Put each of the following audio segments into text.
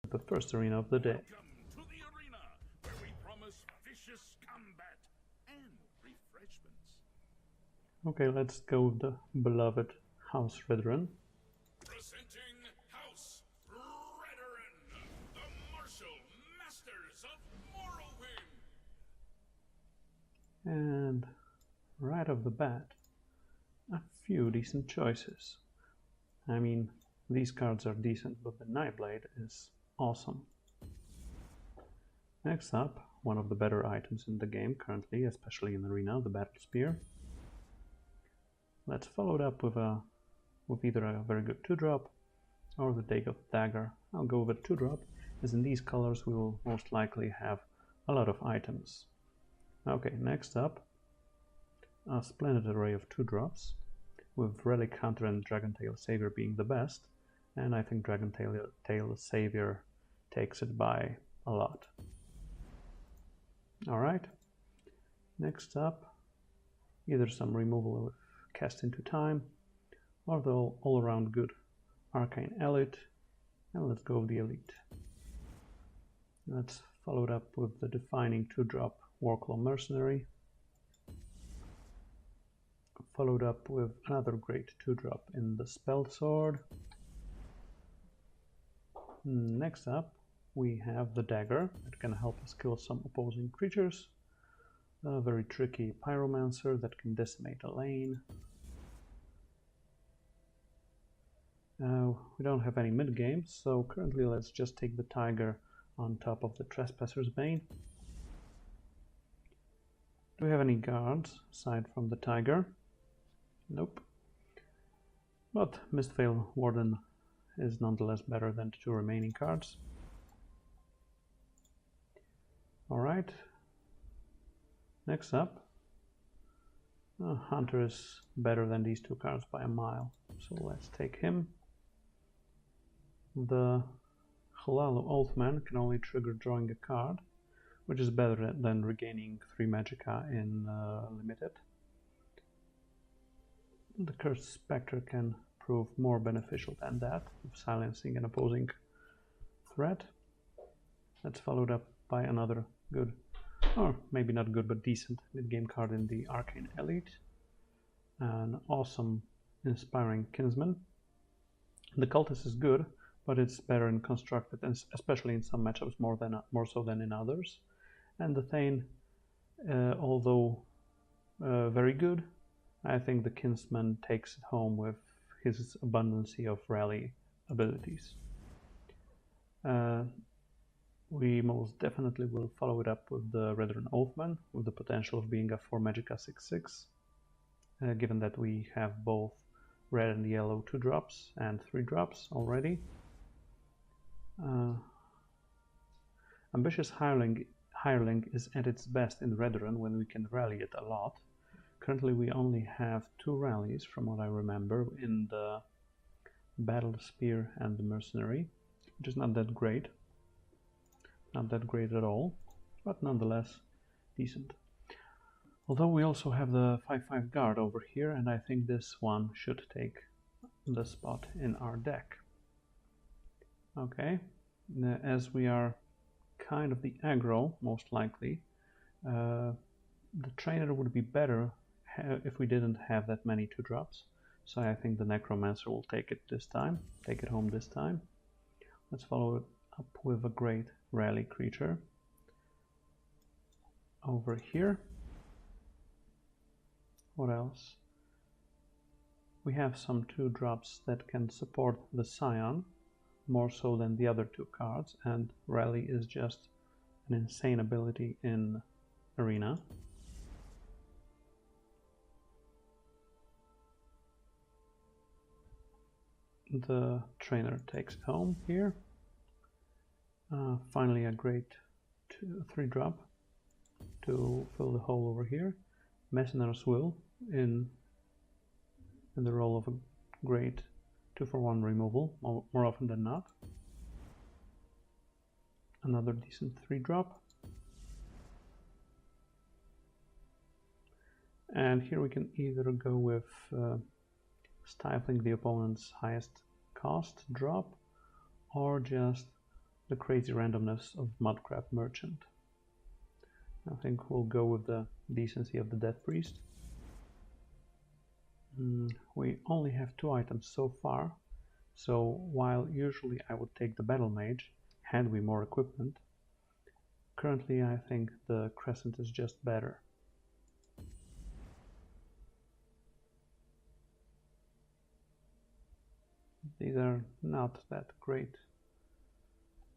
the first arena of the day. Welcome to the arena, where we promise vicious combat and refreshments. Okay, let's go with the beloved House Redoran. Presenting House Redoran, the martial masters of Morrowind. And right off the bat, a few decent choices. I mean, these cards are decent, but the Nightblade is awesome. Next up, one of the better items in the game currently, especially in Arena, the Battle Spear. Let's follow it up with either a very good 2-drop or the Dagoth Dagger. I'll go with 2-drop, as in these colors we will most likely have a lot of items. Okay, next up, a splendid array of 2-drops, with Relic Hunter and Dragontail Savior being the best, and I think Dragontail Savior takes it by a lot. Alright, next up, either some removal of Cast into Time, or the all-around good Arcane Elite, and let's go with the Elite. Let's follow it up with the defining 2-drop Warclaw Mercenary, followed up with another great 2-drop in the Spelled Sword. Next up, we have the Dagger that can help us kill some opposing creatures. A very tricky Pyromancer that can decimate a lane. We don't have any mid-games, so currently let's just take the Tiger on top of the Trespasser's Bane. Do we have any guards aside from the Tiger? Nope. But Mistveil Warden is nonetheless better than the 2 remaining cards. Alright. Next up, Hunter is better than these 2 cards by a mile, so let's take him. The Hlaalu Oathman can only trigger drawing a card, which is better than regaining 3 Magicka in Limited. The Cursed Spectre can prove more beneficial than that, of silencing an opposing threat. That's followed up by another good, or maybe not good, but decent mid-game card in the Arcane Elite. An awesome Inspiring Kinsman. The Cultist is good, but it's better in Constructed, and especially in some matchups more so than in others. And the Thane, although very good, I think the Kinsman takes it home with his abundance of rally abilities. We most definitely will follow it up with the Redoran Oathman, with the potential of being a 4 Magicka 6/6, given that we have both red and yellow 2-drops and 3-drops already. Ambitious Hireling is at its best in Redoran when we can rally it a lot. Currently we only have 2 rallies, from what I remember, in the Battle Spear and the Mercenary, which is not that great. Not that great at all, but nonetheless decent. Although we also have the 5/5 guard over here, and I think this one should take the spot in our deck. Okay, as we are kind of the aggro, most likely, the trainer would be better if we didn't have that many 2-drops. So I think the Necromancer will take it home this time. Let's follow it up with a great rally creature over here. What else? We have some 2-drops that can support the Scion more so than the other 2 cards, and rally is just an insane ability in Arena. The trainer takes it home here. Finally a great 3-drop to fill the hole over here. Messner's Will in the role of a great 2-for-1 removal, more often than not. Another decent 3-drop. And here we can either go with stifling the opponent's highest cost drop, or just the crazy randomness of Mudcrab Merchant. I think we'll go with the decency of the Death Priest. We only have 2 items so far, so while usually I would take the Battle Mage had we more equipment, currently I think the Crescent is just better. These are not that great,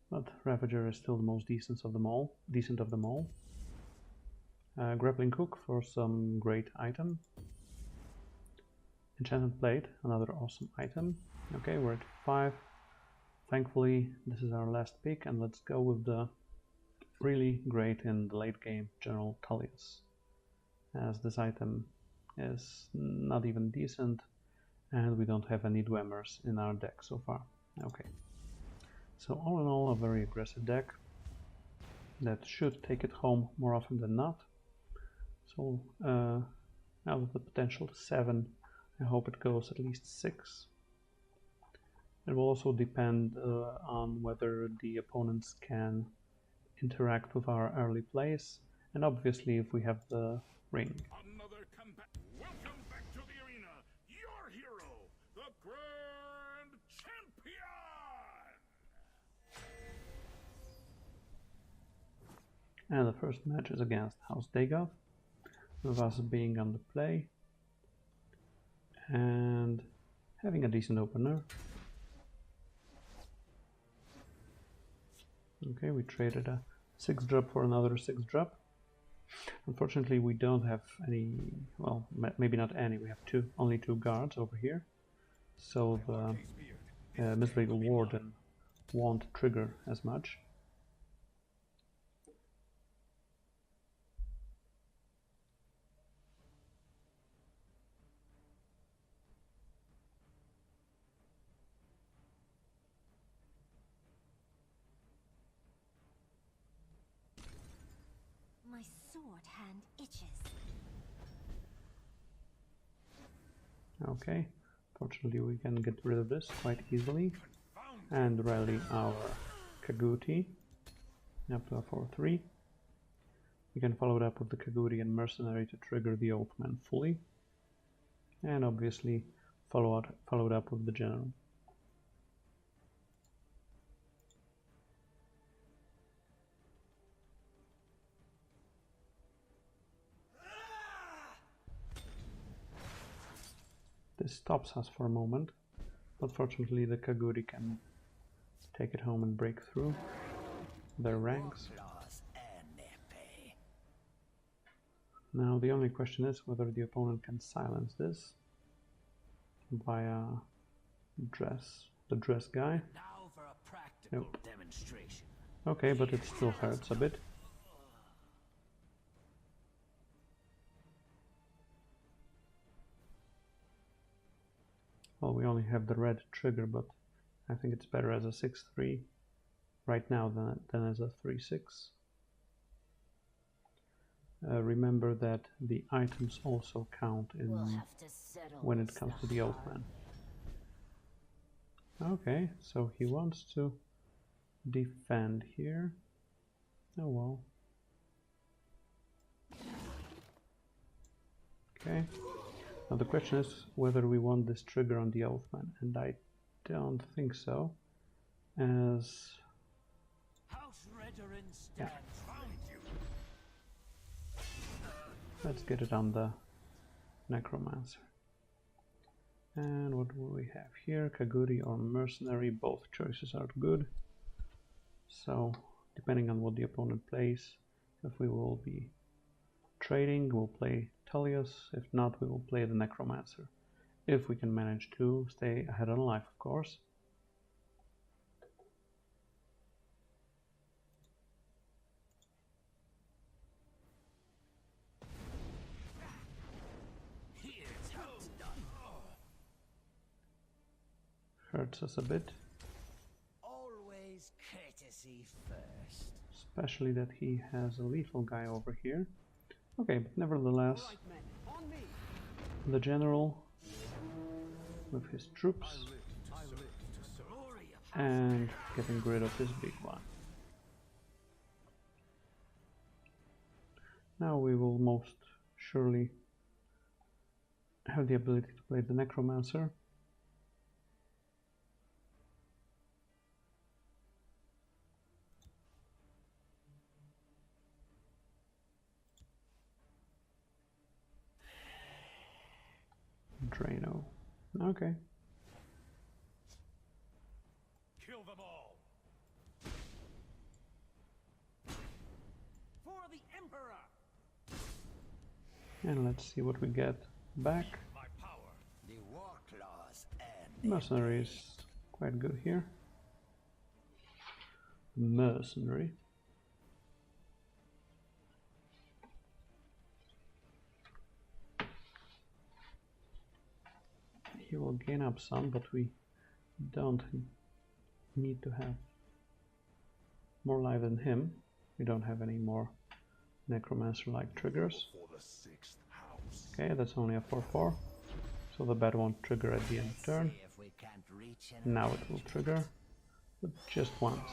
but Ravager is still the most decent of them all. Grappling Hook for some great item. Enchanted Plate, another awesome item. Okay, we're at 5. Thankfully, this is our last pick, and let's go with the really great in the late game General Tullius, as this item is not even decent, and we don't have any Dwemmers in our deck so far. Okay, so all in all, a very aggressive deck that should take it home more often than not. So out of the potential 7, I hope it goes at least 6. It will also depend on whether the opponents can interact with our early plays, and obviously if we have the ring. Another comeback. Welcome back to the arena. Your hero, the Grand Champion. And the first match is against House Dagoth, with us being on the play and having a decent opener. Okay, we traded a 6-drop for another 6-drop. Unfortunately, we don't have any, well, maybe not any, we have only 2 guards over here. So the Mislegal Warden won't trigger as much. My sword hand itches. Okay, fortunately we can get rid of this quite easily and rally our Kaguti up to a 4-3. We can follow it up with the Kaguti and Mercenary to trigger the Oathman fully, and obviously follow it up with the General. This stops us for a moment, but fortunately the Kaguti can take it home and break through their ranks. Now the only question is whether the opponent can silence this via the dress guy. Now for a practical Nope. demonstration. Okay, but it still hurts a bit. Well, we only have the red trigger, but I think it's better as a 6-3 right now than as a 3-6. Remember that the items also count in when it comes to the Oathman. Okay, so he wants to defend here. Oh well. Okay. Now the question is whether we want this trigger on the Oathman, and I don't think so, as House Redoran stands. let's get it on the Necromancer. And what will we have here? Kaguti or Mercenary, both choices are good. So depending on what the opponent plays, if we will be trading, we'll play Tullius. If not, we will play the Necromancer, if we can manage to stay ahead on life, of course. Here's how it's done. Hurts us a bit, Always courtesy first. especially that he has a lethal guy over here. Okay, but nevertheless, the General with his troops and getting rid of this big one. Now we will most surely have the ability to play the Necromancer. Drano. Okay. Kill them all. For the Emperor! And let's see what we get back. My power. The war claws and Mercenary is quite good here. Mercenary. He will gain up some, but we don't need to have more life than him. We don't have any more Necromancer-like triggers. For the 6th house. Okay, that's only a 4/4, so the bat won't trigger at the end of turn. see if we can't reach an Now it will trigger, but just once.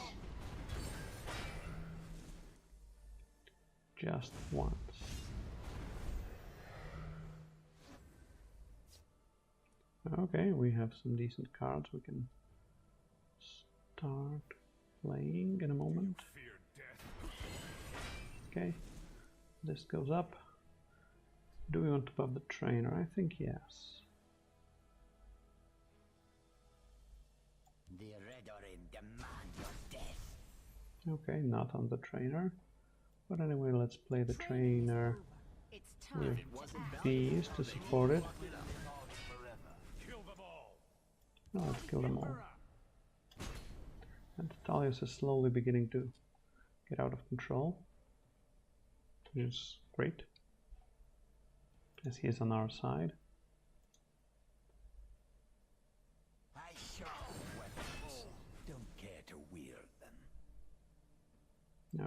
Just once. Okay, we have some decent cards we can start playing in a moment. Fear death. Okay, this goes up. Do we want to buff the trainer? I think yes. The Redoran demand your death. Okay, not on the trainer. But anyway, let's play the trainer It's time with to act. these to support it. Kill them all. No, let's kill them all. And Thalios is slowly beginning to get out of control, which is great, as he is on our side. I show weapons. Don't care to wield them.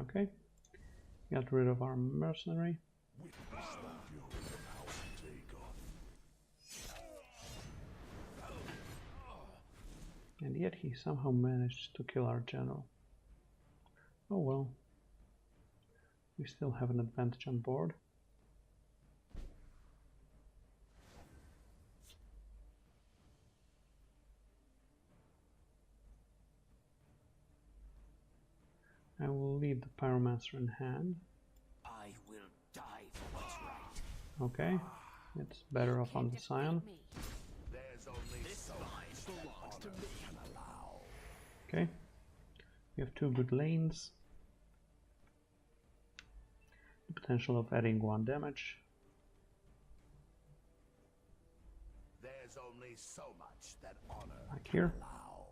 Okay, got rid of our mercenary. And yet he somehow managed to kill our general. Oh well. We still have an advantage on board. I will leave the Pyromancer in hand. I will die for what's right. Okay, it's better off on the Scion. Me. There's only so much that honor can allow. Okay, we have two good lanes. The potential of adding 1 damage. There's only so much that honor Like here. allow.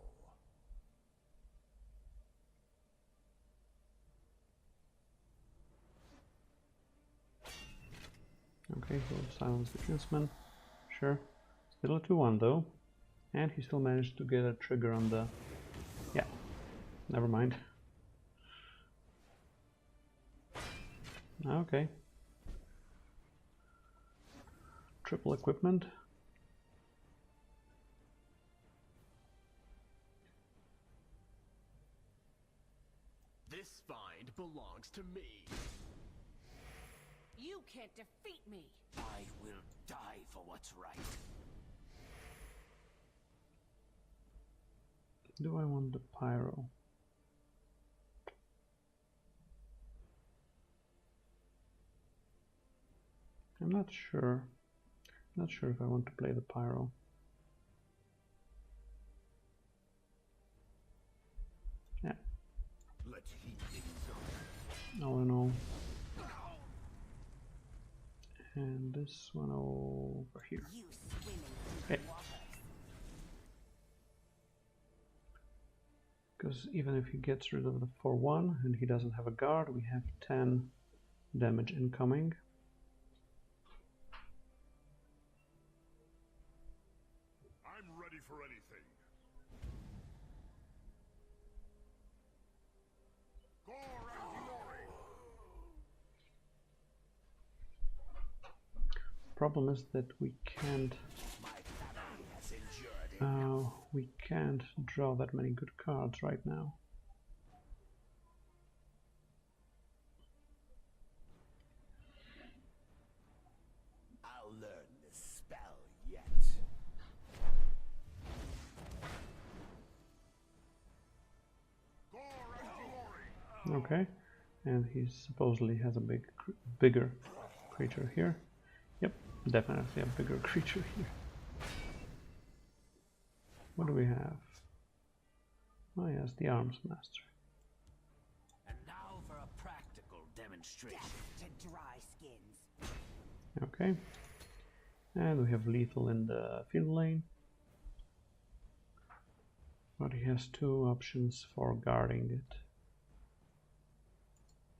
Okay, he'll silence the Kinsman. Sure. Still a 2-1 though. And he still managed to get a trigger on the... Yeah, never mind. Okay. Triple equipment. This find belongs to me. You can't defeat me. I will die for what's right. Do I want the Pyro? I'm not sure. Not sure if I want to play the Pyro. Yeah, Let's heat things up. all in all. And this one over here. You swimming Okay. through waters. Because even if he gets rid of the 4-1 and he doesn't have a guard, we have 10 damage incoming. I'm ready for anything. Gore and glory. Problem is that we can't My family has endured We can't draw that many good cards right now. I'll learn the spell yet. Okay, and he supposedly has a bigger creature here. Yep, definitely a bigger creature here. What do we have? Oh yes, the Arms Master. And now for a practical demonstration. Death to dry skins. Okay, and we have lethal in the field lane. But he has two options for guarding it.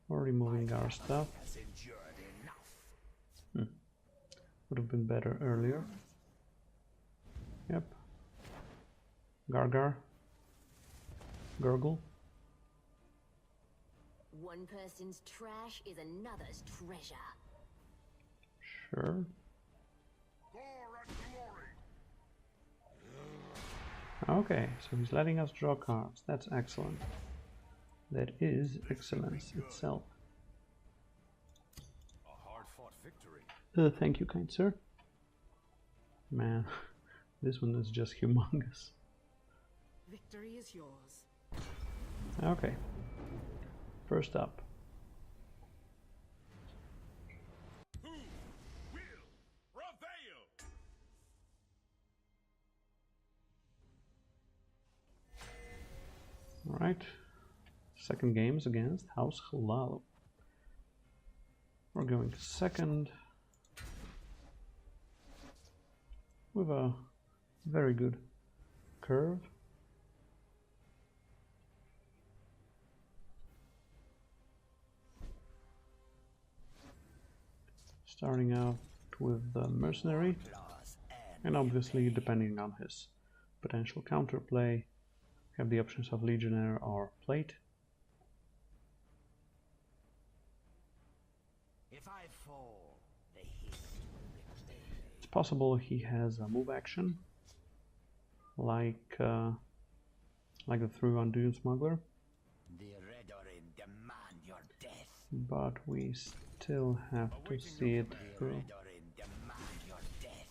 Or removing our stuff. Has endured enough. Would have been better earlier. Yep. Gargar. Gurgle. One person's trash is another's treasure. Sure. Okay, so he's letting us draw cards. That's excellent. That is excellence itself. A hard-fought victory. Thank you, kind sir. Man, this one is just humongous. Victory is yours. Okay. First up. Who will prevail? Alright. Second game is against House Halal. We're going to second with a very good curve. Starting out with the Mercenary, and obviously depending on his potential counterplay, we have the options of Legionnaire or Plate. If I fall, the hiss will be It's possible he has a move action, like the 3/1 Dune Smuggler, The Redoran demand your death. but we still have to see it The through. Redoran demand your death.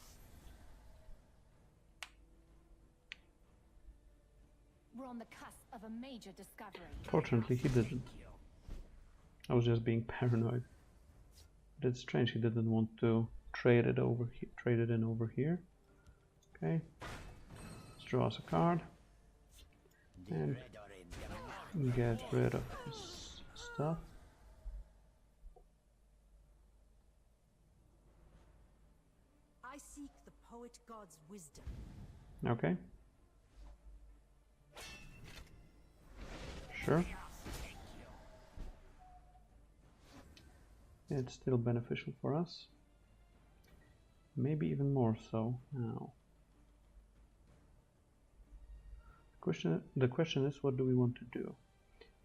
We're on the cusp of a major discovery. Fortunately, he didn't. I was just being paranoid. But it's strange he didn't want to trade it in over here. Okay, let's draw us a card The and Redoran demand get rid of his stuff. I seek the poet god's wisdom. Okay. Sure. It's still beneficial for us. Maybe even more so now. The question is, what do we want to do?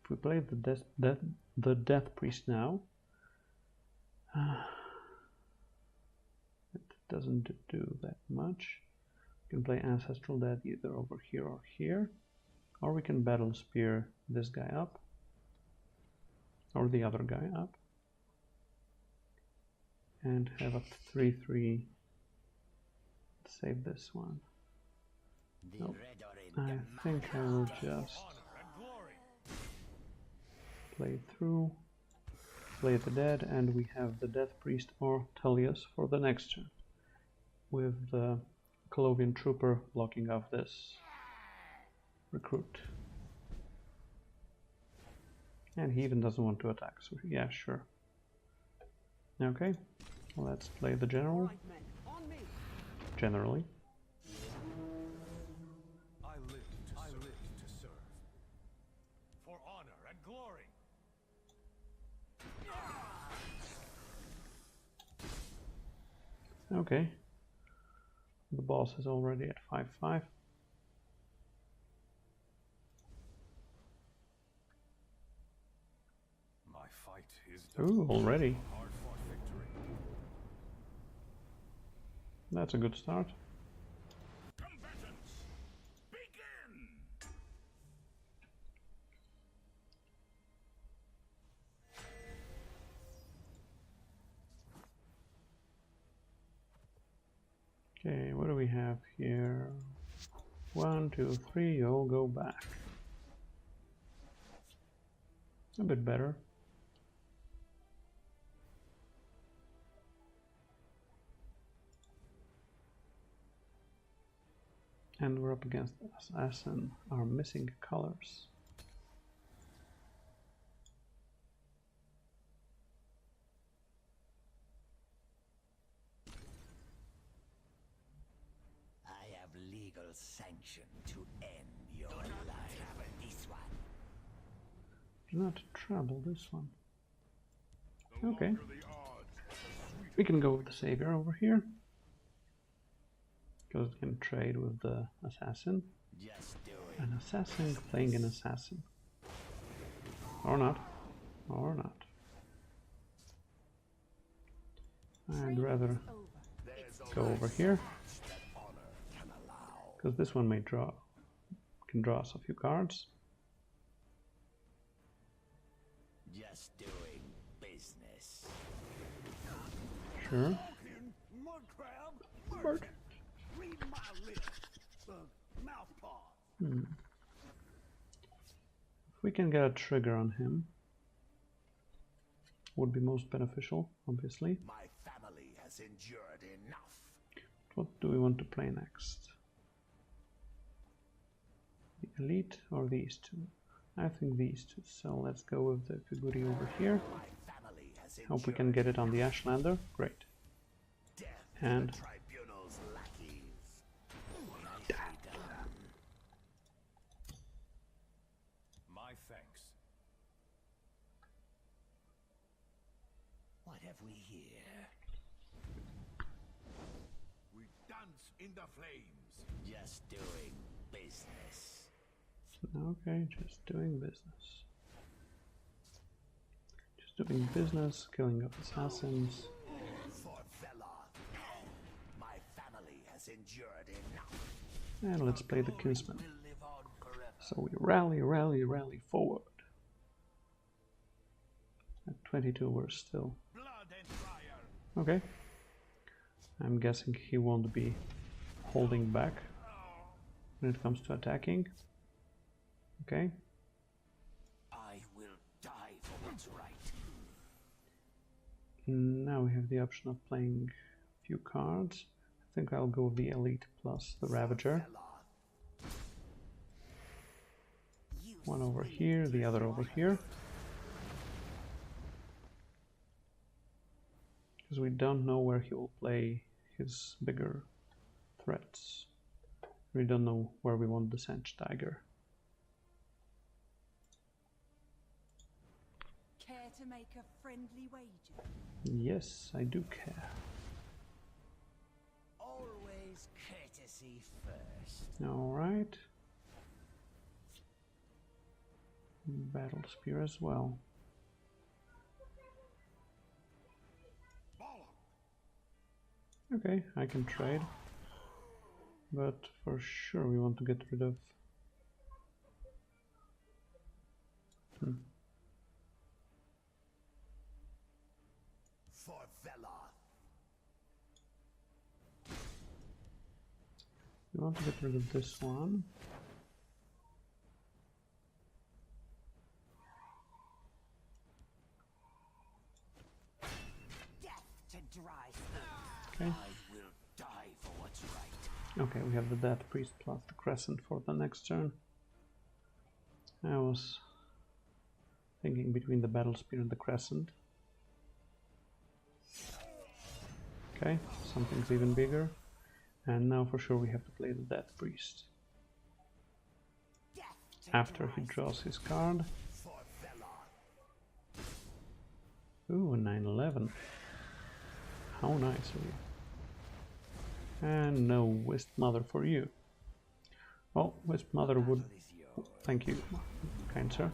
If we play the Death Priest now, it doesn't do that much. We can play Ancestral Death either over here or here, or we can Battle Spear this guy up, or the other guy up, and have a 3/3. Save this one. The Nope. Redoran I demand think I will just Honor and glory. play through, play the dead, and we have the Death Priest or Tullius for the next turn, with the Colovian Trooper blocking off this recruit. And he even doesn't want to attack, so yeah, sure. Okay, let's play the General, Right, men, on me. generally. I live to serve. For honor and glory. Okay, the boss is already at 5/5. My fight is Ooh, already. hard-fought victory. That's a good start. Combatants, Okay, what do we have here? 1, 2, 3, all go back. A bit better. And we're up against Assassin, our missing colors. I have legal sanction to end your life. This one. Do not trouble this one. The Okay. longer the odds, the sweeter. We can go with the Savior over here. Because we can trade with the Assassin. Just do it. An Assassin playing an Assassin. Or not. Or not. I'd rather go over here. Because this one may can draw us a few cards. Just doing business. Sure. Mud crab. Bird. Read my lips. The mouth paw. If we can get a trigger on him, would be most beneficial, obviously. My family has endured enough. What do we want to play next? The Elite or these two? I think these two, so let's go with the Kuguri over here. My family has Hope we can get it on the Ashlander. Great. death And to the tribunal's lackeys. My thanks. What have we here? We dance in the flames. Just doing business. okay, just doing business. Just doing business, killing of assassins. For Veloth. My family has endured enough. And let's play the Kinsman. Will live on forever. So we rally, rally, rally forward. At 22 we're still. Blood and fire. Okay. I'm guessing he won't be holding back when it comes to attacking. Okay. I will die for what's right. Now we have the option of playing a few cards. I think I'll go with the Elite plus the Ravager. Veloth. One over here, the other over here. Because we don't know where he will play his bigger threats. We don't know where we want the Sench Tiger. Care to make a friendly wager? Yes, I do care. Always courtesy first. Alright. Battle Spear as well. Okay, I can trade. But for sure we want to get rid of... For Veloth. We want to get rid of this one. Death to dry Okay. I will die for what's right. Okay, we have the Death Priest plus the Crescent for the next turn. I was thinking between the Battle Spear and the Crescent. Okay, something's even bigger. And now for sure we have to play the Death Priest. Death to After he draws his card. For Veloth. Ooh, a 9/11. How nice of you. And no Wisp Mother for you. Well, Wisp Mother would... Is yours. Thank you, kind sir.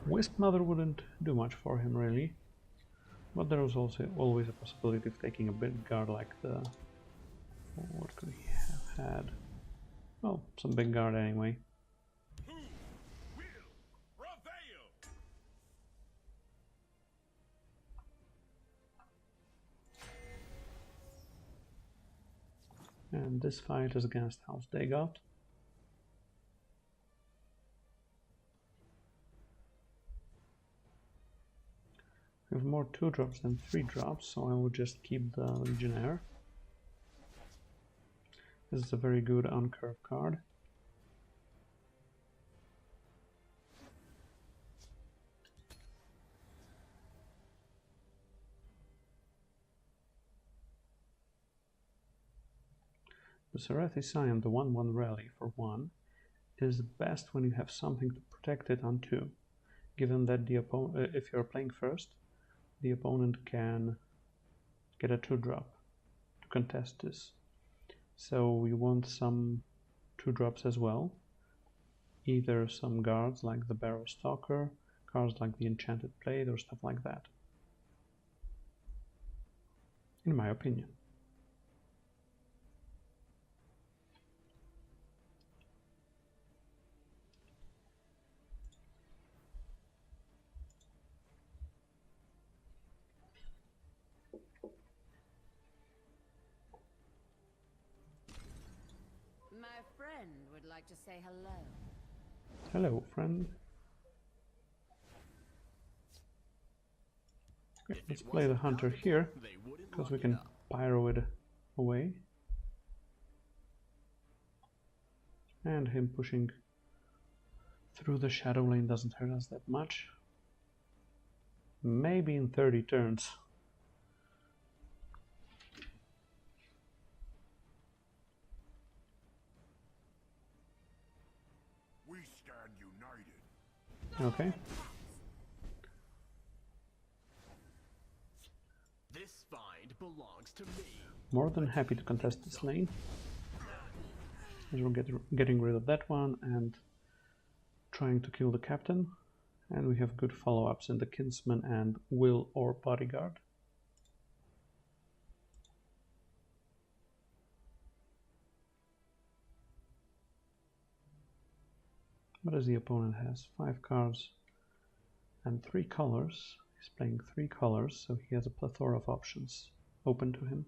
Wisp Mother wouldn't do much for him, really. But there was also always a possibility of taking a big guard like the... What could he have had? Well, some big guard anyway. Who will prevail? And this fight is against House Dagot. We have more 2-drops than 3-drops, so I will just keep the Legionnaire. This is a very good on-curve card. The Sarathi Scion, the 1/1 rally for 1, is best when you have something to protect it on 2. Given that the if you're playing first, the opponent can get a 2-drop to contest this. So we want some 2-drops as well. Either some guards like the Barrow Stalker, cards like the Enchanted Blade, or stuff like that. In my opinion. My friend would like to say hello. Hello, friend. Okay, let's play the Hunter here, because we can pyro it away. And him pushing through the Shadow Lane doesn't hurt us that much. Maybe in 30 turns. We stand united. Okay. This find belongs to me. More than happy to contest this lane. As we're getting rid of that one and trying to kill the captain. And we have good follow-ups in the Kinsman and Will or Bodyguard. What does the opponent has? 5 cards and 3 colors. He's playing 3 colors, so he has a plethora of options open to him.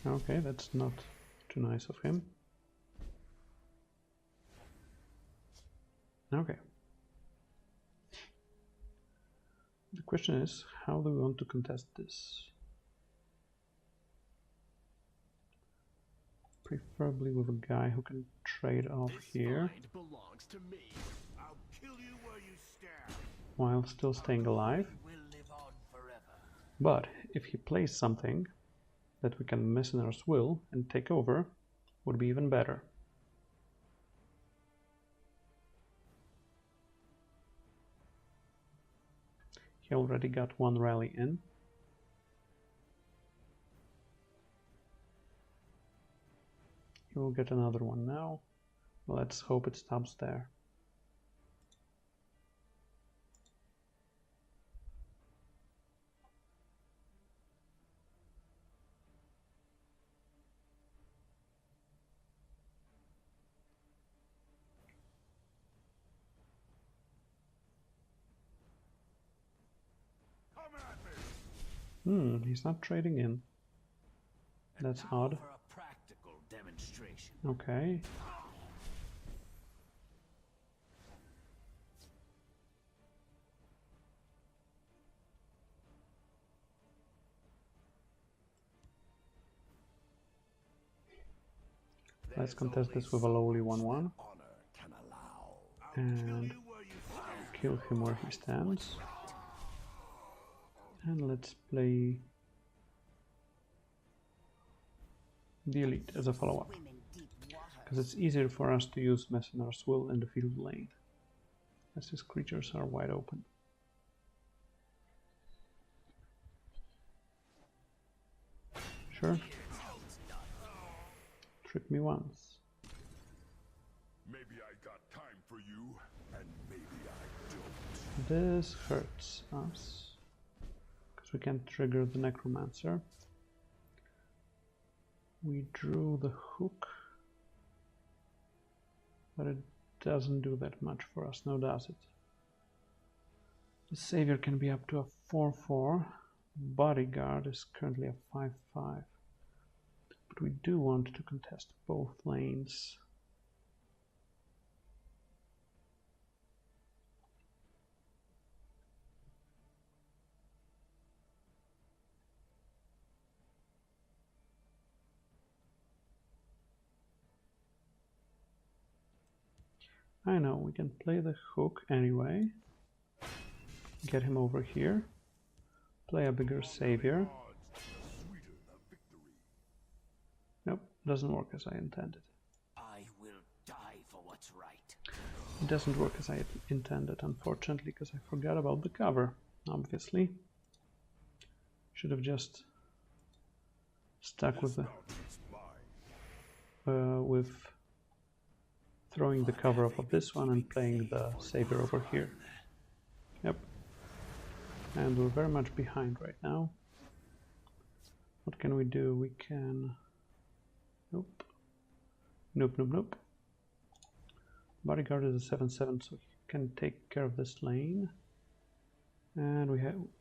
Okay, that's not too nice of him. Okay. The question is, how do we want to contest this? Preferably with a guy who can trade off here Belongs to me. I'll kill you where you stand. while still staying alive. Will live on forever. But if he plays something that we can Messenger's Will and take over, would be even better. He already got 1 rally in. He will get another one now. Let's hope it stops there. He's not trading in. That's odd. For a practical demonstration. Okay. Let's contest this with a lowly 1/1 Honor can allow. and kill him where he stands. And let's play the Elite as a follow-up, because it's easier for us to use Messenger's Will in the field lane, as his creatures are wide open. Sure. Trick me once. Maybe I got time for you, and maybe I don't. This hurts us, because we can't trigger the Necromancer. We drew the hook, but it doesn't do that much for us, now does it? The Savior can be up to a 4/4. Bodyguard is currently a 5/5. But we do want to contest both lanes. I know, we can play the hook anyway. Get him over here. Play a bigger Savior. Nope, doesn't work as I intended. I will die for what's right. It doesn't work as I intended, unfortunately, because I forgot about the cover, obviously. Should have just stuck with the with throwing the cover off of this one and playing the Savior over here. Yep. And we're very much behind right now. What can we do? We can... Nope. Nope, nope, nope. Bodyguard is a 7/7, so he can take care of this lane. And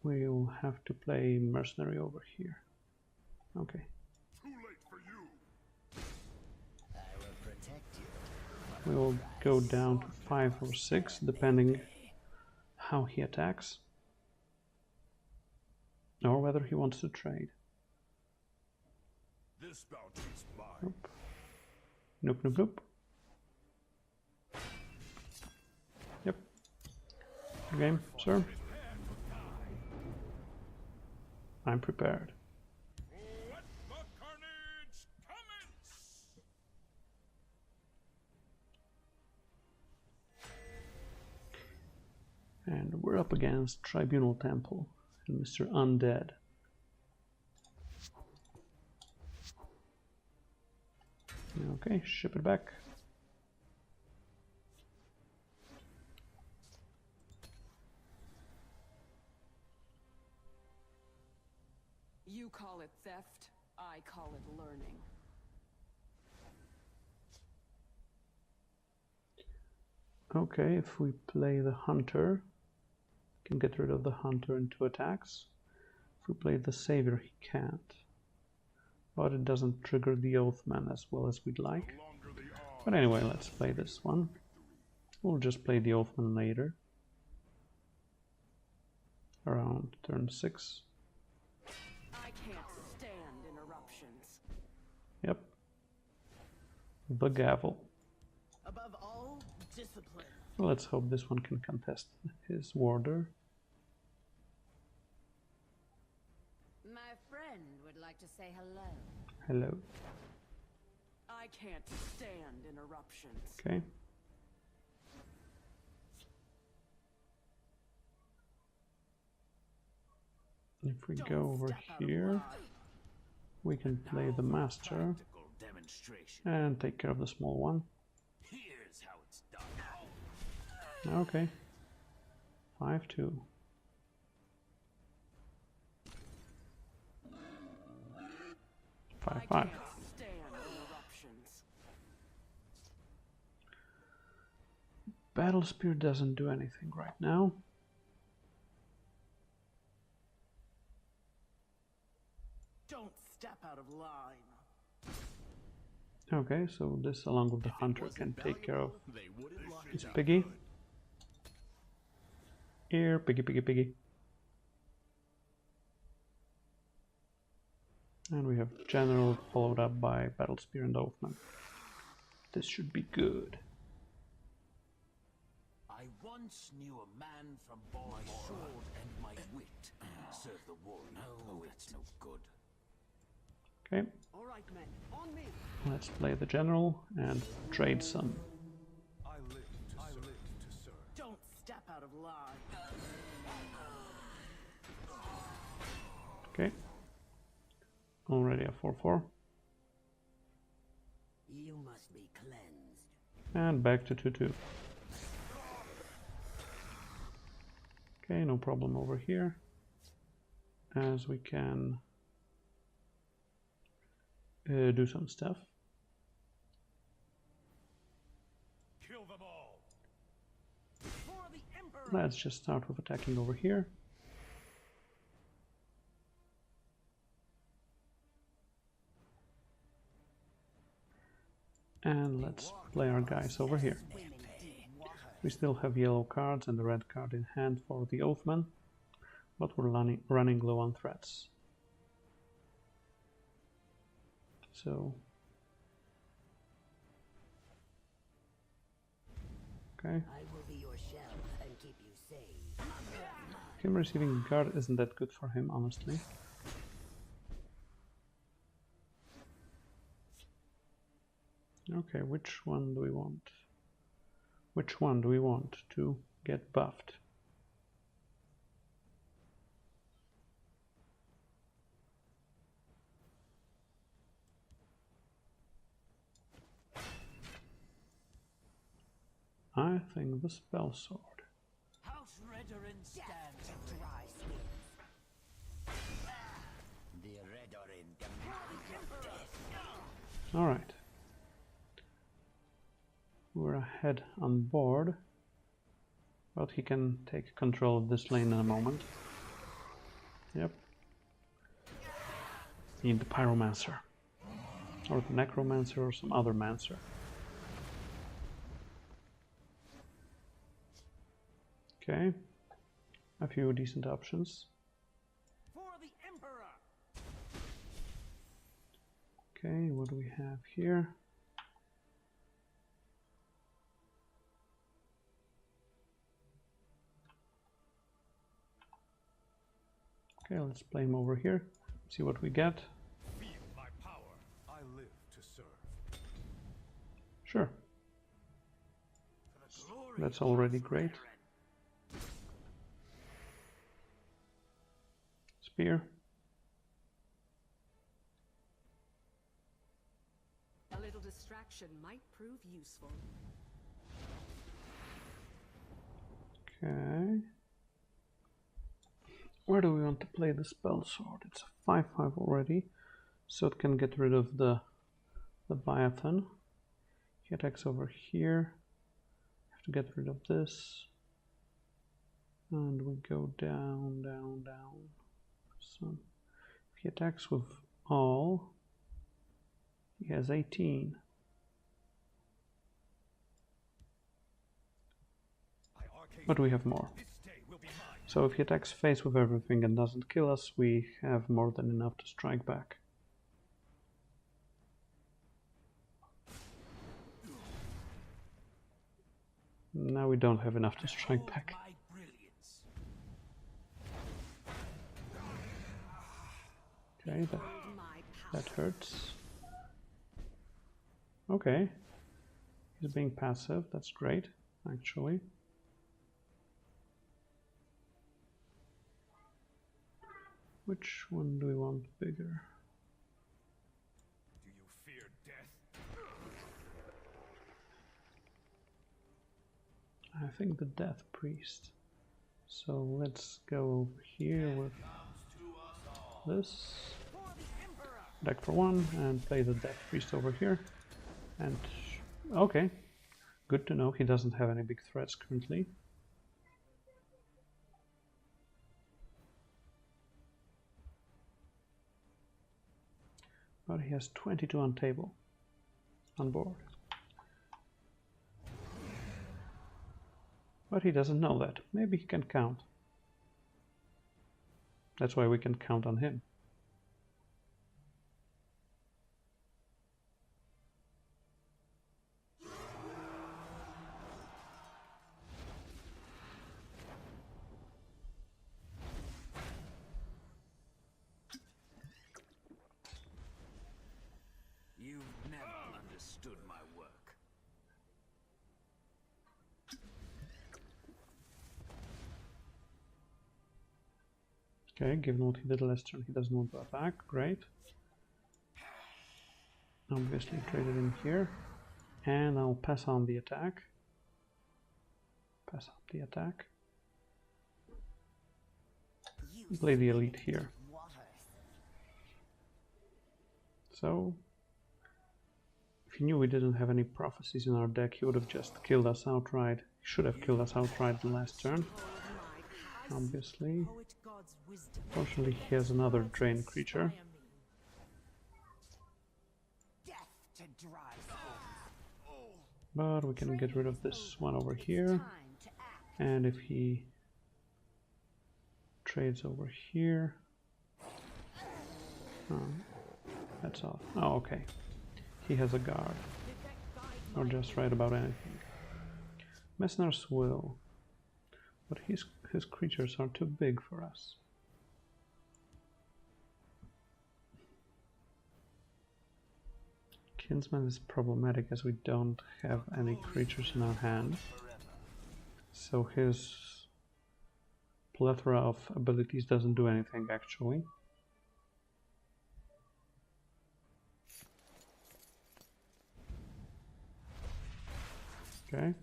we'll have to play Mercenary over here. Okay. Too late for you. I will protect you. We will go down to 5 or 6, depending how he attacks. Or whether he wants to trade. This bounty's mine. Nope. Nope, nope, nope. Yep. Game, sir. I'm prepared. Let the carnage commence! And we're up against Tribunal Temple and Mr. Undead. Okay, ship it back. You call it theft, I call it learning. Okay, if we play the Hunter, we can get rid of the Hunter in 2 attacks. If we play the Savior, he can't. But it doesn't trigger the Oathman as well as we'd like. But anyway, let's play this one. We'll just play the Oathman later. Around turn 6. I can't stand interruptions. Yep. The Gavel. Above all, discipline. Well, let's hope this one can contest his Warder. My friend would like to say hello. Hello. I can't stand interruptions. Okay. If we go over here, we can play the Master Practical demonstration. and take care of the small one. Here's how it's done. Okay. 5-2. I 5-5. can't stand interruptions. Battle Spear doesn't do anything right now. Don't step out of line. Okay, so this along with the Hunter can take care of They wouldn't lock his it up. Piggy. Here, Piggy, Piggy, Piggy. And we have General followed up by Battle Spear and Oathman. This should be good. I once knew a man from my sword and my wit. Serve the war. No, it's no good. Okay, All right, men, on me. let's play the General and trade some. I live to serve. Don't step out of line. Okay. Already a 4-4. You must be cleansed. And back to 2-2. Okay, no problem over here. As we can do some stuff. Kill them all. For the Emperor! Let's just start with attacking over here. And let's play our guys over here. We still have yellow cards and the red card in hand for the Oathman, but we're running low on threats. So, okay. I will be your shell and keep you safe. Him receiving guard isn't that good for him, honestly. Okay, which one do we want? Which one do we want to get buffed? I think the spell sword. House Redoran stands. Dry skins. The Redoran demands death. Alright. We're ahead on board, but he can take control of this lane in a moment. Yep. Need the Pyromancer, or the Necromancer, or some other Mancer. Okay, a few decent options. For the Emperor! Okay, what do we have here? Okay, let's play him over here, see what we get. Feel my power. I live to serve. Sure, that's already great. Spear. A little distraction might prove useful. Okay. Where do we want to play the spell sword? It's a 5/5 already, so it can get rid of the Leviathan. He attacks over here. Have to get rid of this. And we go down, down, down. So if he attacks with all, he has 18. But we have more. So if he attacks face with everything and doesn't kill us, we have more than enough to strike back. Now we don't have enough to strike back. My brilliance. Okay, My power. that hurts. Okay, he's being passive, that's great, actually. Which one do we want bigger? Do you fear death? I think the Death Priest. So let's go over here with this. Deck for one and play the Death Priest over here. And okay, good to know he doesn't have any big threats currently. But he has 22 on table, on board. But he doesn't know that. Maybe he can count. That's why we can count on him. You've never understood my work. Okay, given what he did last turn, he doesn't want to attack. Great. Obviously traded in here. And I'll pass on the attack. Pass on the attack. Play the elite here. So, he knew we didn't have any prophecies in our deck, he would have just killed us outright. He should have killed us outright the last turn, obviously. Poet god's wisdom. Fortunately, he has another drain creature. Death to dry skins. But we can get rid of this one over here. Time to act. And if he trades over here... Oh, that's all. Oh, okay. He has a guard. Or just right about anything. Messner's Will. But his creatures are too big for us. Kinsman is problematic as we don't have any creatures in our hand. So his plethora of abilities doesn't do anything actually. Okay.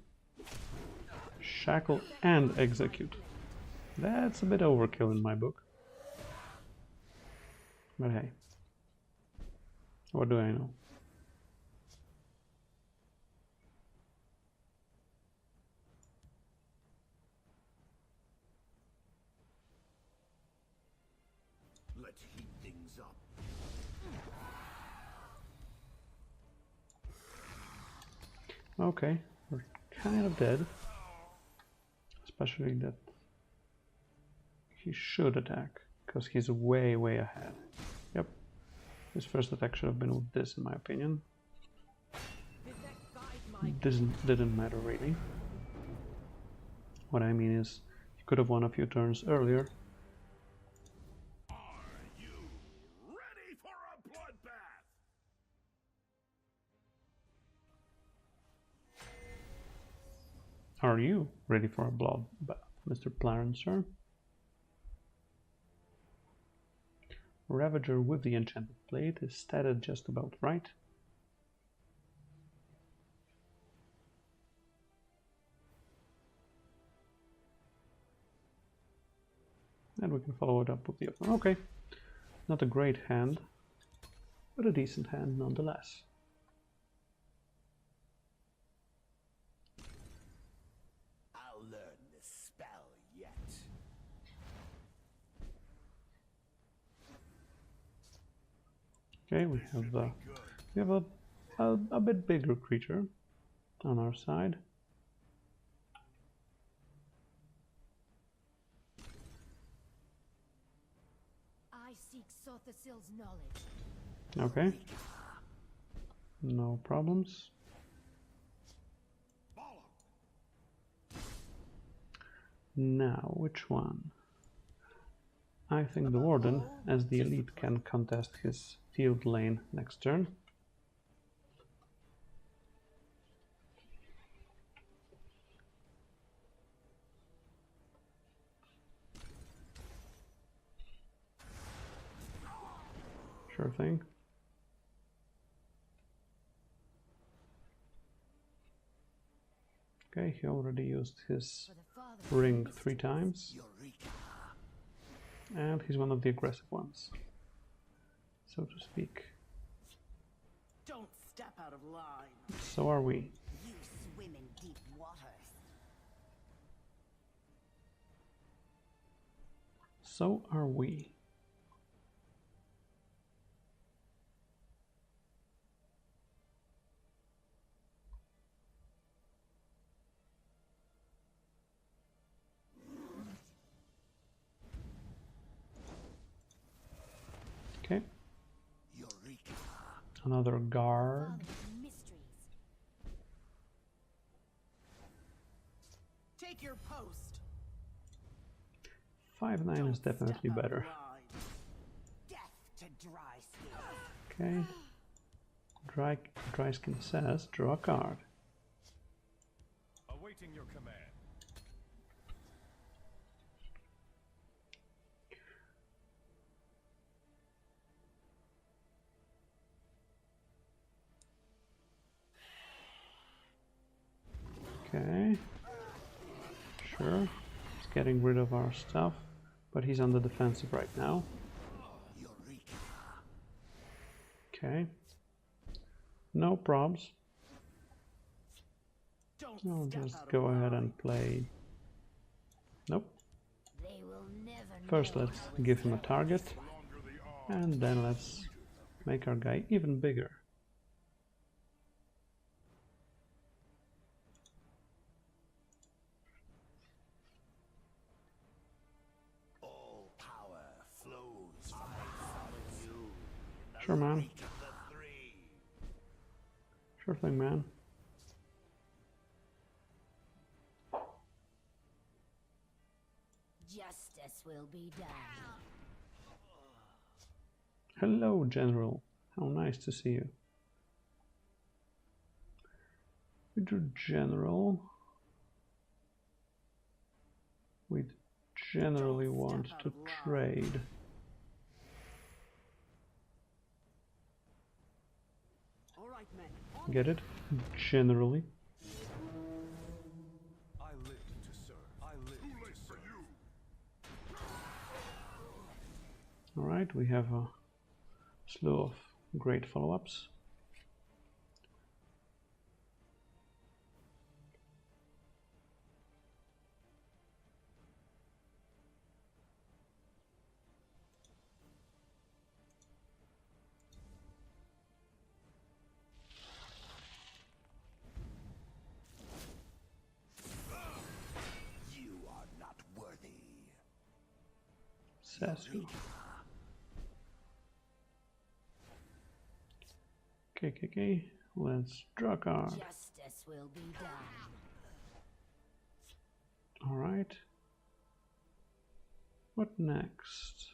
Shackle and execute. That's a bit overkill in my book. But hey. What do I know? Let's heat things up. Okay, we're kind of dead. Especially that he should attack, because he's way ahead. Yep. His first attack should have been with this, in my opinion. Didn't matter really. What I mean is, he could have won a few turns earlier. Are you ready for a bloodbath? Are you ready for a bloodbath, Mr. Plancer? Ravager with the enchanted blade is statted just about right. And we can follow it up with the other one. Okay, not a great hand, but a decent hand nonetheless. I'll learn this spell yet. Okay, we have a bit bigger creature on our side. I seek Sothasil's knowledge. Okay. No problems. Now, which one? I think the Warden, as the elite, can contest his field lane next turn. Sure thing. Okay, he already used his ring 3 times. And he's one of the aggressive ones, so to speak. Don't step out of line. So are we. You swim in deep waters. So are we. Okay. Eureka. Another guard. Mysteries. Take your post. 5/9 is definitely Step out of better. line. Death to dry skins. Okay. Dryskin says, draw a card. Awaiting your command. Okay. Sure. He's getting rid of our stuff, but he's on the defensive right now. Eureka. Okay. No probs. Don't I'll step just out of go ahead line. and play. Nope. They will never First, know let's how it's give him a done. target, and then let's make our guy even bigger. All power flows from you. Sure, man. Week of the three. Sure thing, man. Justice will be done. Hello, General. How nice to see you. Major General. We generally want to trade. All right, men. On Get it? Generally. I live to serve. I live to serve. Alright, we have a slew of great follow-ups. You are not worthy. Says who? Okay. Let's draw a card. Justice will be done. Alright. What next?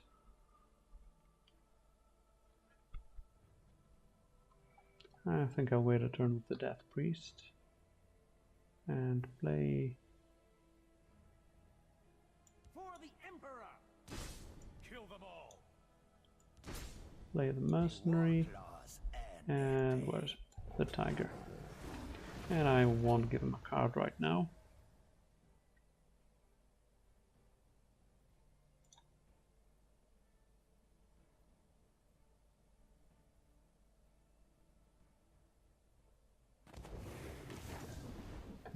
I think I'll wait a turn with the Death Priest and play for the Emperor. Kill them all. the Mercenary, Claws and where's the Tiger? And I won't give him a card right now.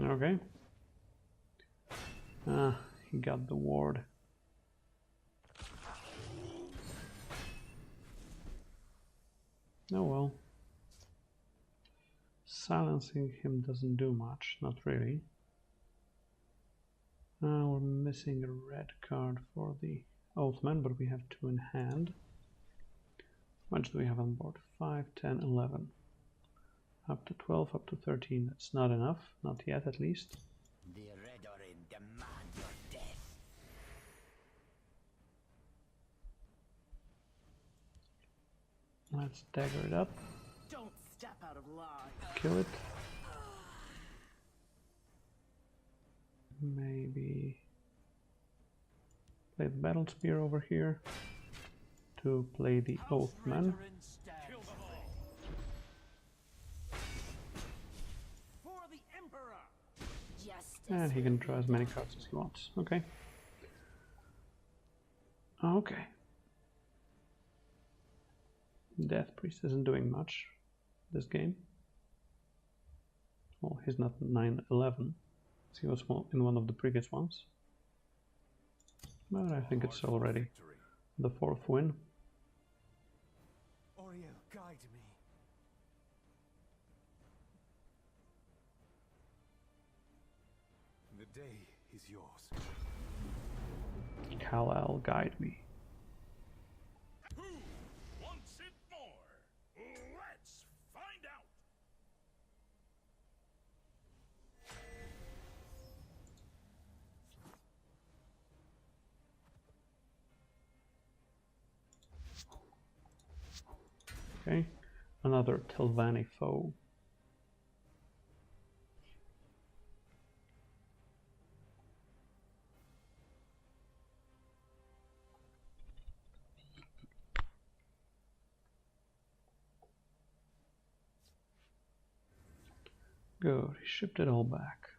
Okay. Ah, he got the ward. Oh well. Silencing him doesn't do much, not really. We're missing a red card for the Oathman, but we have 2 in hand. How much do we have on board? 5, 10, 11. Up to 12, up to 13. That's not enough, not yet at least. The Redoran demand your death. Let's dagger it up, Don't step out of line. kill it. Maybe play the Battle Spear over here to play the Oathman. Kill them all. For the Emperor. Justice And he will can be draw as many done. cards as he wants. Okay. Okay. Death Priest isn't doing much this game. Well, he's not 9-11. He was in one of the previous ones. But I think it's already the 4th win. Oriel, guide me. The day is yours. Kal-El, guide me. Who wants it more? Let's find out. Okay. Another Telvanni foe. Good, he shipped it all back.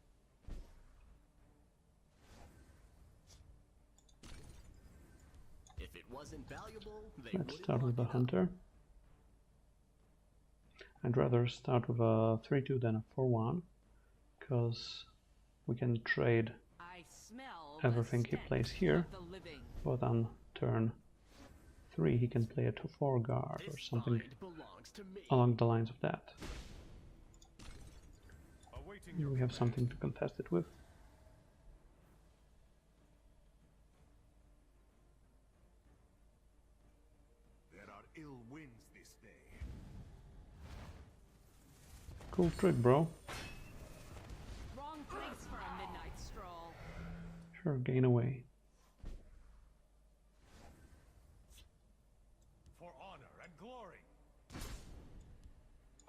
If it wasn't valuable, they Let's wouldn't start with the lock it up. Hunter. I'd rather start with a 3-2 than a 4-1, because we can trade everything he plays here, but on turn 3 he can play a 2-4 guard or something along the lines of that. Here we have something to contest it with. There are ill winds this day. Cool trick, bro. Wrong place for a midnight stroll. Sure, gain away. For honor and glory.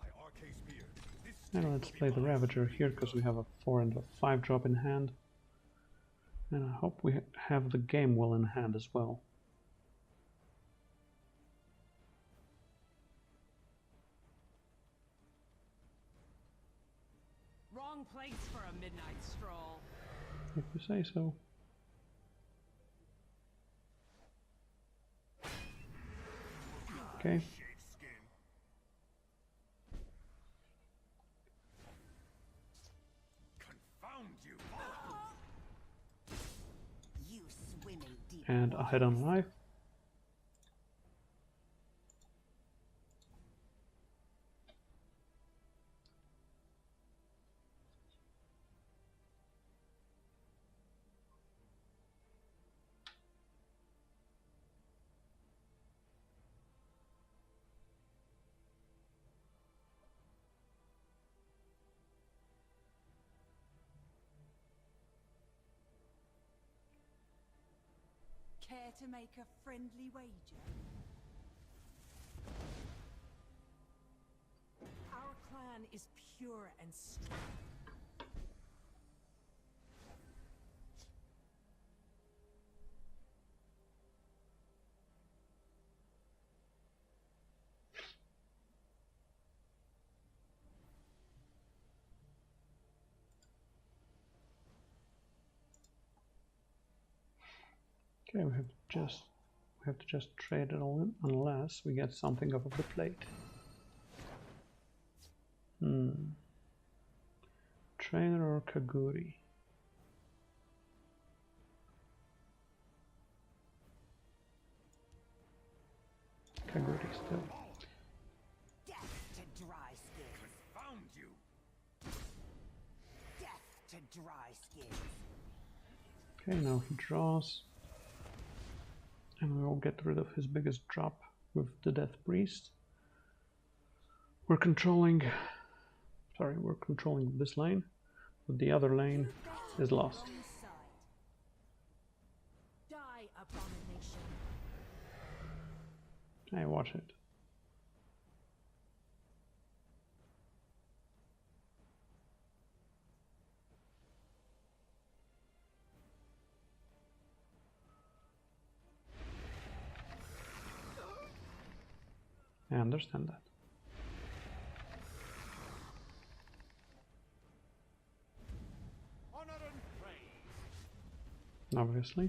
I Arcade Spear. This And let's play the Ravager here, because we have a 4 and a 5 drop in hand. And I hope we have the game well in hand as well. Wrong place for a midnight stroll. If you say so. Okay. Confound you! You swimming deep. And ahead on life. Care to make a friendly wager? Our clan is pure and strong. Okay, we have to just trade it all in, unless we get something off of the plate. Trainer or Kaguri? Kaguri still. Death to dry skins. Confound you! Death to dry skins. Okay, now he draws. And we will get rid of his biggest drop with the Death Priest. We're controlling this lane, but the other lane is lost. Die, abomination. Hey, watch it. I understand that. Honor and praise. Obviously.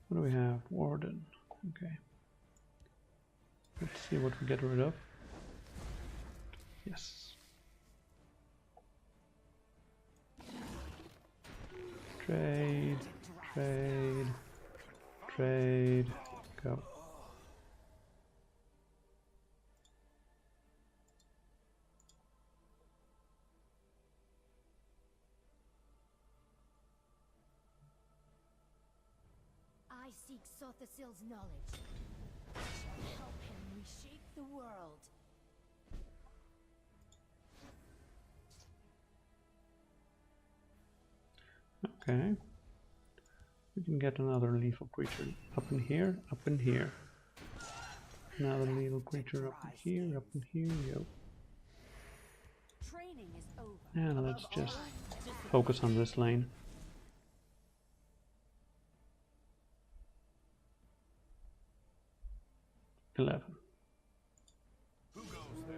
What do we have? Warden. Okay. Let's see what we get rid of. Yes. Trade. Trade. Trade. Go. I seek Sothasil's knowledge. I shall help him reshape the world. Okay. We can get another lethal creature up in here, up in here. Another lethal creature up in here, up in here, yo. Training is over. And let's just focus on this lane. Who goes there?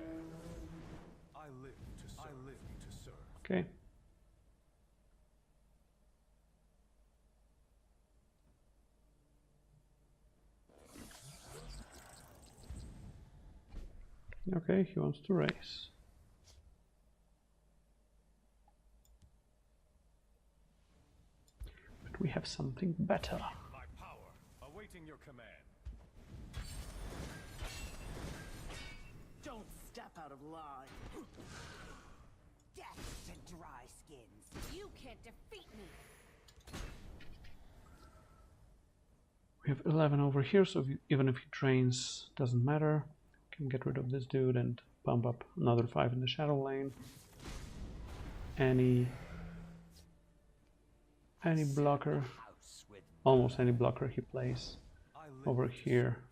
I live to serve. Okay. Okay, he wants to race. But we have something better. My power, awaiting your command. Don't step out of line. Death to dry skins. You can't defeat me. We have 11 over here, so even if he drains, doesn't matter. We can get rid of this dude and pump up another 5 in the shadow lane. Any blocker, almost any blocker he plays over here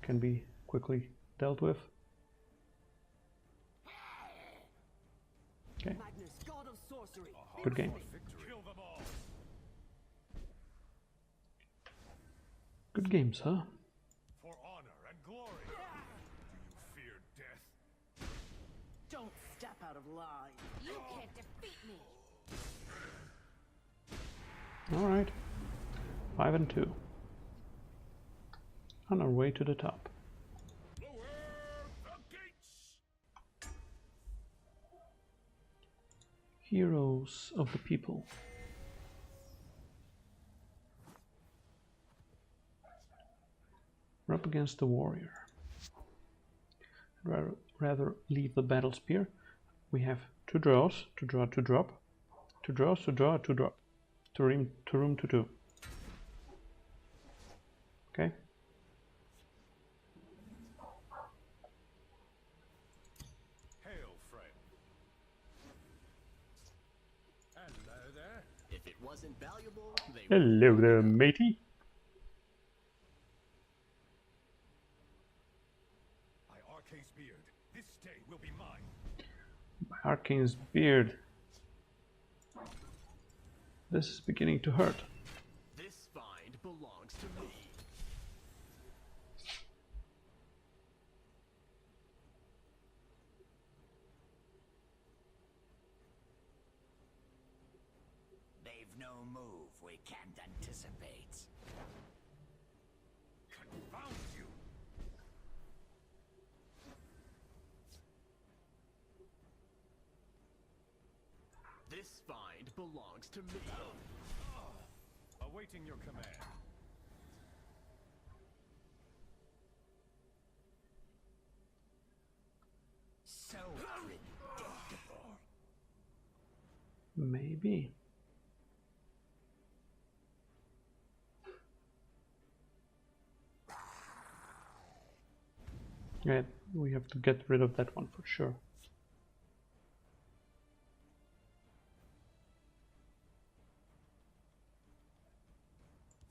can be quickly dealt with. Okay, Magnus, god of sorcery. good game. Kill them all. Good games, huh? For honor and glory. Do you fear death? Don't step out of line. You can't defeat me. Alright, 5 and 2. On our way to the top. Lower the gates! Heroes of the people. We're up against the warrior. I'd rather leave the battle spear. We have 2 draws, to draw, to drop, 2 draws, to draw, to drop, to room, to 2. Okay. Hail, friend. Hello there. If it wasn't valuable, they Hello there, matey. My Arcane's beard. This day will be mine. My Arcane's beard. This is beginning to hurt. This find belongs to me. They've no move we can't anticipate. Confound you. This find belongs to me. Awaiting your command. So predictable. Maybe. Yeah, we have to get rid of that one for sure.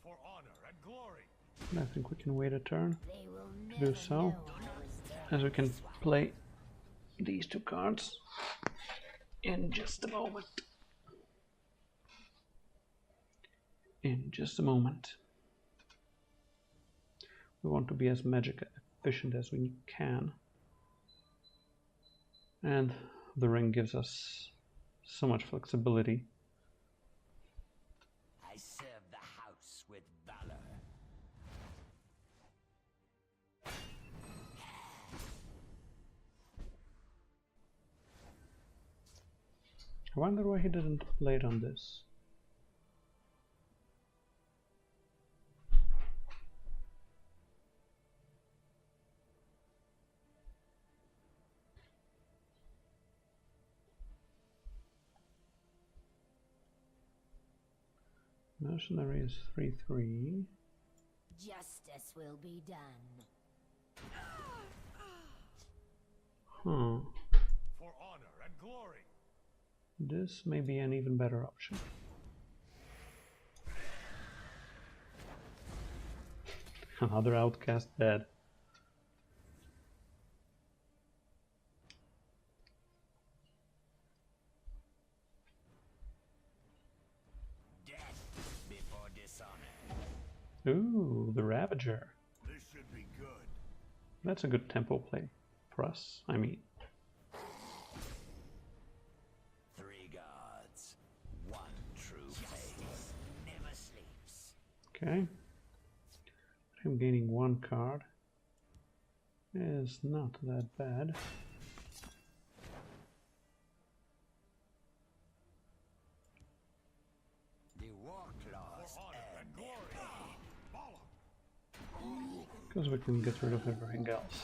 For honor and glory. And I think we can wait a turn They will to never do so, know I was there. as we can play these 2 cards in just a moment. In just a moment. We want to be as magic efficient as we can. And the ring gives us so much flexibility. I serve the house with valor. I wonder why he didn't play it on this. Mercenary is 3/3. Justice will be done. Huh. For honor and glory. This may be an even better option. Another outcast dead. Death before dishonor. Ooh, the Ravager. This should be good. That's a good tempo play for us, I mean. 3 gods. 1 true faith. Never sleeps. Okay. I'm gaining 1 card. is not that bad. The war claws and Because we can get rid of everything else.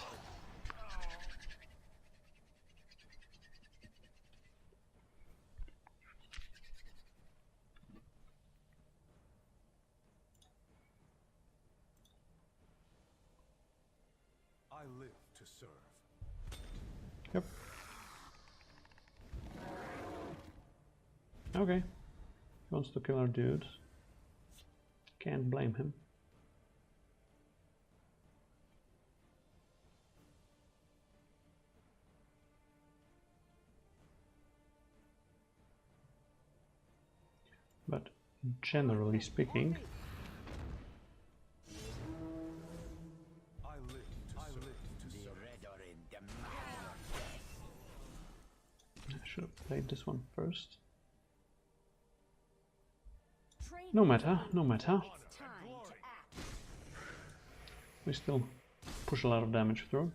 I live to serve. Yep. Okay. He wants to kill our dudes. Can't blame him. But generally speaking, I live to serve. I should have played this one first. Train No matter, no matter. It's time to act. We still push a lot of damage through.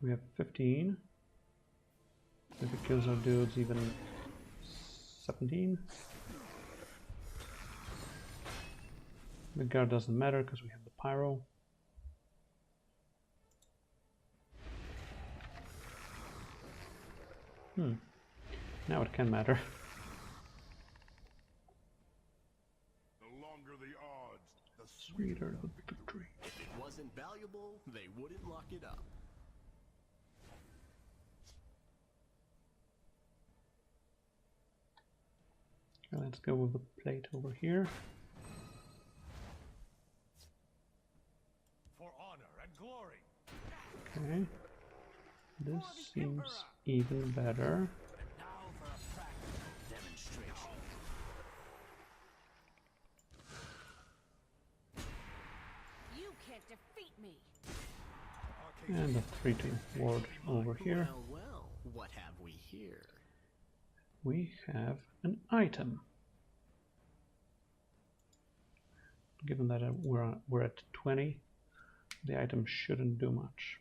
We have 15. If it kills our dudes, even 17. The guard doesn't matter because we have the pyro. Now it can matter. The longer the odds, the Sweeter the victory. If it wasn't valuable, they wouldn't lock it up. Okay, let's go with the plate over here. For honor and glory. Okay. This seems even better. Now for a practical demonstration. You can't defeat me. And a 3-2 ward over here. Well, well, what have we here? We have an item. Given that we're at 20, the item shouldn't do much.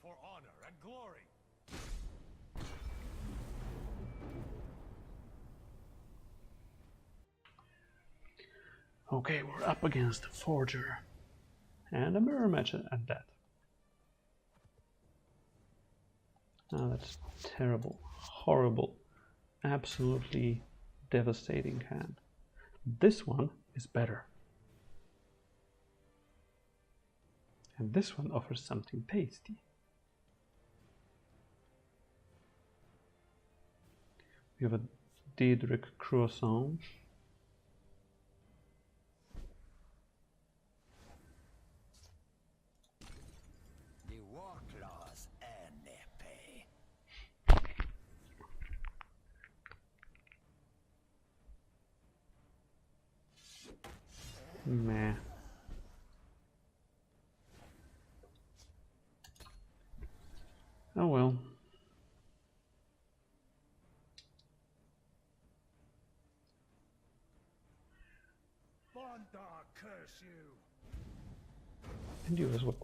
For honor and glory. Okay, we're up against a Forger. And a mirror match at that. Now that's terrible, horrible, absolutely devastating hand. This one is better. And this one offers something tasty. We have a Daedric Croissant. The war claws and their pay. Meh. Oh well. Bondar, curse you! And you as well.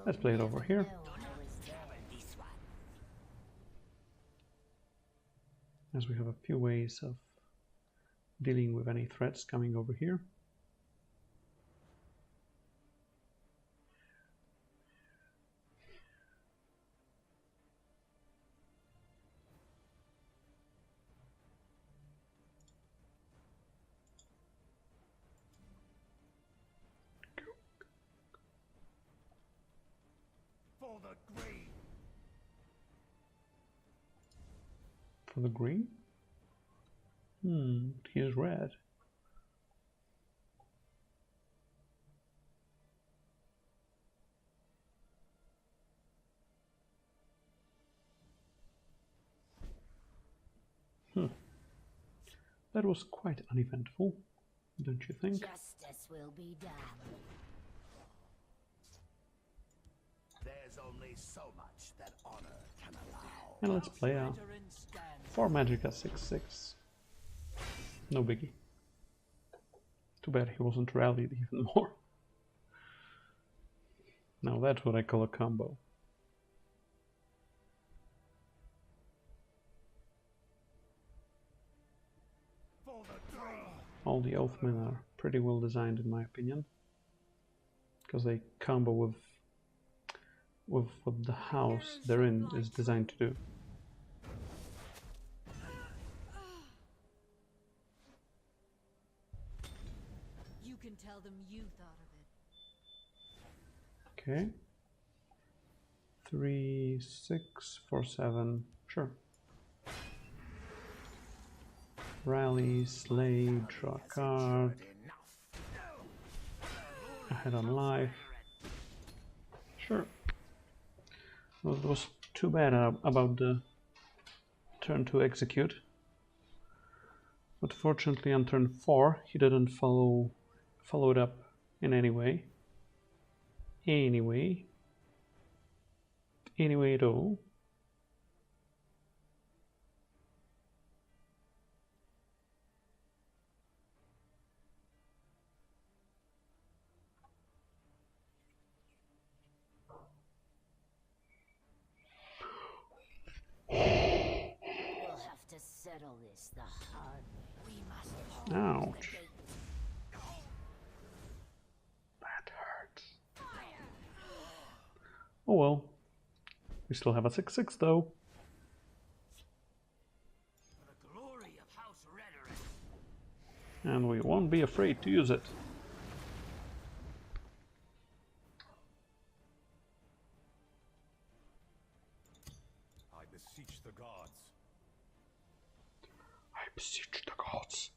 Let's play it over here. As we have a few ways of dealing with any threats coming over here. For the green! For the green? He is red. That was quite uneventful, don't you think? Justice will be done. There's only so much that honor can allow. And let's play a 4 Magicka 6/6. No biggie. Too bad he wasn't rallied even more. Now that's what I call a combo. All the Oathmen are pretty well designed in my opinion, because they combo with what the house they're in is designed to do. You can tell them you thought of it. Okay. 3, 6, 4, 7. Sure. Rally, slay, draw a card. Ahead on life. Sure. Well, it was too bad about the turn to execute. But fortunately on turn 4 he didn't follow it up in any way. Anyway at all. We'll have to settle this the hard way. We must hold Ouch. the gate. That hurts. Oh well. We still have a 6/6 though. For the glory of House Rhetoric. And we won't be afraid to use it. I beseech the gods. I beseech the gods.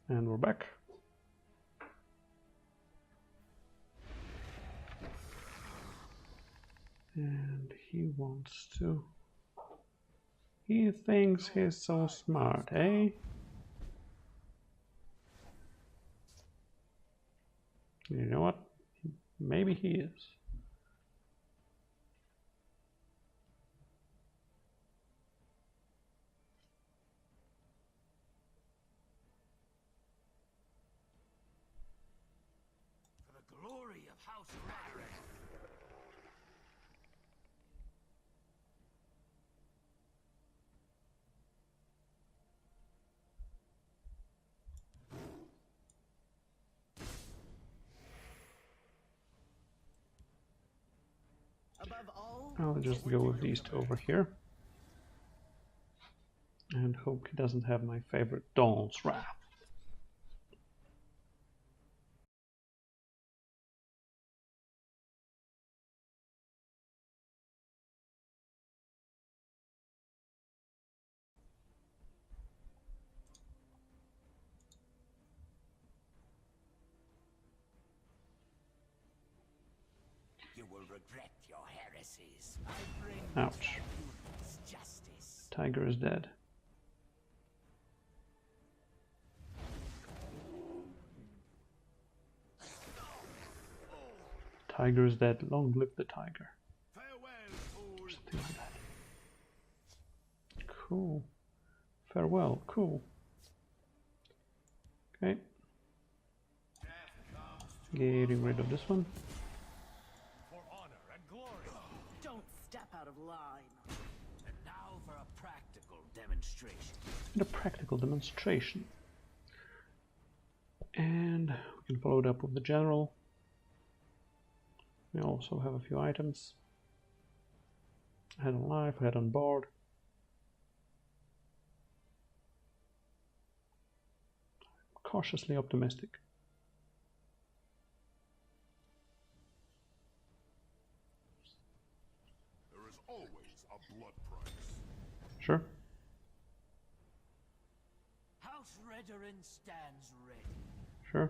And we're back. And he wants to... He thinks he's so smart, eh? You know what? Maybe he is. For the glory of House Rhetoric. Above all, I'll just go with these two over here. And hope he doesn't have my favorite Dawn's Wrath. You will regret your heresies. I bring Ouch. justice. Tiger is dead. Tiger is dead. Long live the tiger. Farewell, fool. Something like that. Cool. Farewell. Cool. Okay. Getting rid of this one. For honor and glory. don't step out of line. And now for a practical demonstration. And a practical demonstration. And we can follow it up with the general. We also have a few items. Head on life, head on board. Cautiously optimistic. There is always a blood price. Sure. House Redoran stands ready. Sure.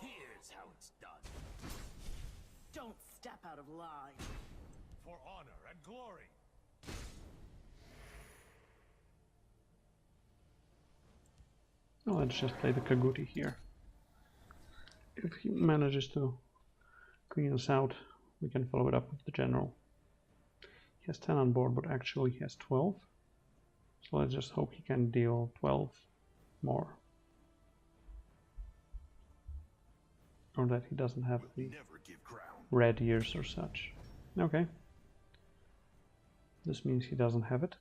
Here's how it's done. Don't step out of line. For honor and glory. Well, let's just play the Kaguti here. If he manages to clean us out, we can follow it up with the general. He has 10 on board, but actually he has 12. So let's just hope he can deal 12 more. Or that he doesn't have the red ears or such. Okay. This means he doesn't have it.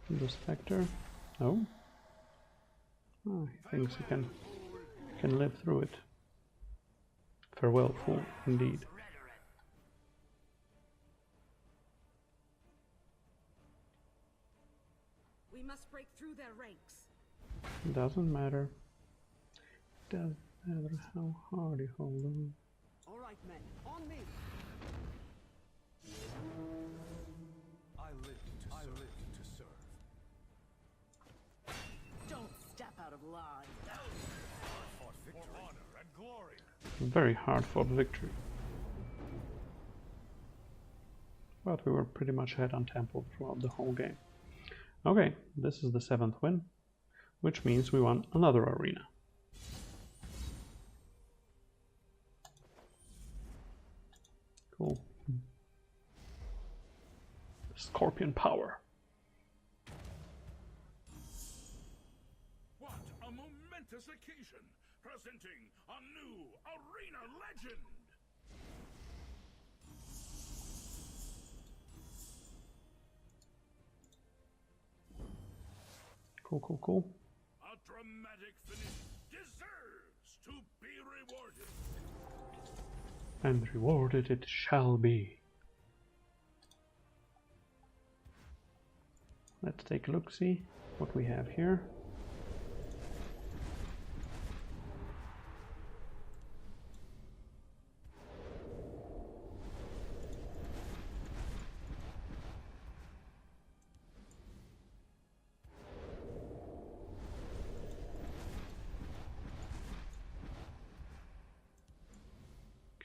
The Spectre. Oh. Oh, he thinks he can live through it. Farewell, fool, indeed. We must break through their ranks. Doesn't matter. Doesn't matter how hard you hold on. All right, men, on me. I live to serve. Don't step out of line. For honor and glory. Very hard fought victory. But we were pretty much ahead on tempo throughout the whole game. Okay, this is the 7th win, which means we won another arena. Cool. Scorpion power. What a momentous occasion, presenting a new arena legend! Cool, cool, cool. A dramatic finish deserves to be rewarded. And rewarded it shall be. Let's take a look, see what we have here.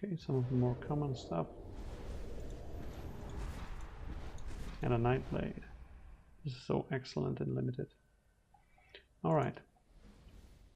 Okay, some of the more common stuff. And a Nightblade. This is so excellent and limited. Alright.